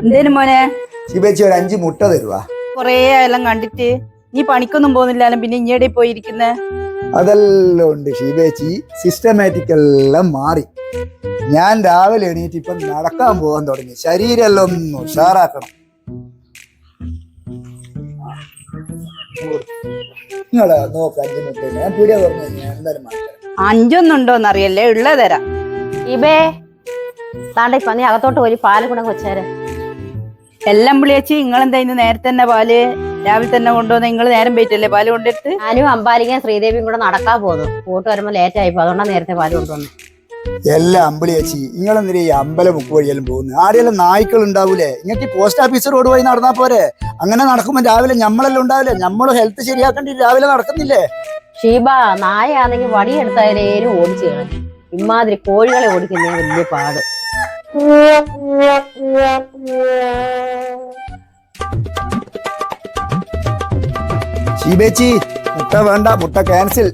എന്തേലും മോനെ ശിബേച്ചി ഒരു 5 മുട്ട തരുവാ. കൊറേ എല്ലാം കണ്ടിട്ട് നീ പണിക്കൊന്നും പോകുന്നില്ലാലും പിന്നെ ഇങ്ങടെ പോയിരിക്കുന്നേ. അതെല്ലാം ഉണ്ട് ശിബേച്ചി, സിസ്റ്റമാറ്റിക് എല്ലാം മാറി. ഞാൻ രാവിലെ എണീറ്റ് ഇപ്പം നടക്കാൻ പോകാൻ തുടങ്ങി. ശരീരം ഒന്ന് ഉഷാറാക്കണം. നിങ്ങളെ നോക്ക് 5 മുട്ട ഞാൻ പീടിയ പറഞ്ഞു ഞാൻ എന്തായാലും മാറ്റാം. 5 ഉണ്ടോന്നറിയല്ലേ, ഉള്ള തരാം. ഇബേ താണ്ട ഇപ്പൊ നീ അകത്തോട്ട് പോയി പാല് കൂടെ വെച്ചേരെ. എല്ലാം വിളിയച്ചി നിങ്ങളെന്താ ഇന്ന് നേരത്തെ തന്നെ പാല് രാവിലെ തന്നെ കൊണ്ടുവന്ന? നിങ്ങൾ നേരം പോയിട്ടല്ലേ പാല് കൊണ്ടെടുത്ത്? ഞാനും അമ്പാലിക്കും ശ്രീദേവിയും കൂടെ നടക്കാൻ പോകുന്നു. പോട്ട് വരുമ്പോ ലേറ്റ് ആയിപ്പോ അതുകൊണ്ടാണ് നേരത്തെ പാല് കൊണ്ടുവന്നു. എല്ലാം അമ്പിളിയേച്ചി, നിങ്ങളെന്തിനാ ഈ അമ്പലം മുക്ക് വഴിയെല്ലാം പോകുന്നത്? ആരെയെല്ലാം നായ്ക്കൾ ഉണ്ടാവൂലേ? നിങ്ങൾക്ക് ഈ പോസ്റ്റ് ഓഫീസ് റോഡ് വഴി നടന്നാ പോരെ? അങ്ങനെ നടക്കുമ്പോ രാവിലെ ഞമ്മളെല്ലാം ഉണ്ടാവില്ലേ? നമ്മൾ ഹെൽത്ത് ശരിയാക്കേണ്ടി രാവിലെ നടക്കുന്നില്ലേ? ഷീബ നായാണെങ്കിൽ വടിയെടുത്തായാലും ഓടിച്ചു കളഞ്ഞു. ഇമാതിരി കോഴികളെ ഓടിക്കുന്നേ വലിയ പാട്. ശീബേച്ചി മുട്ട വേണ്ട, മുട്ട ക്യാൻസിൽ.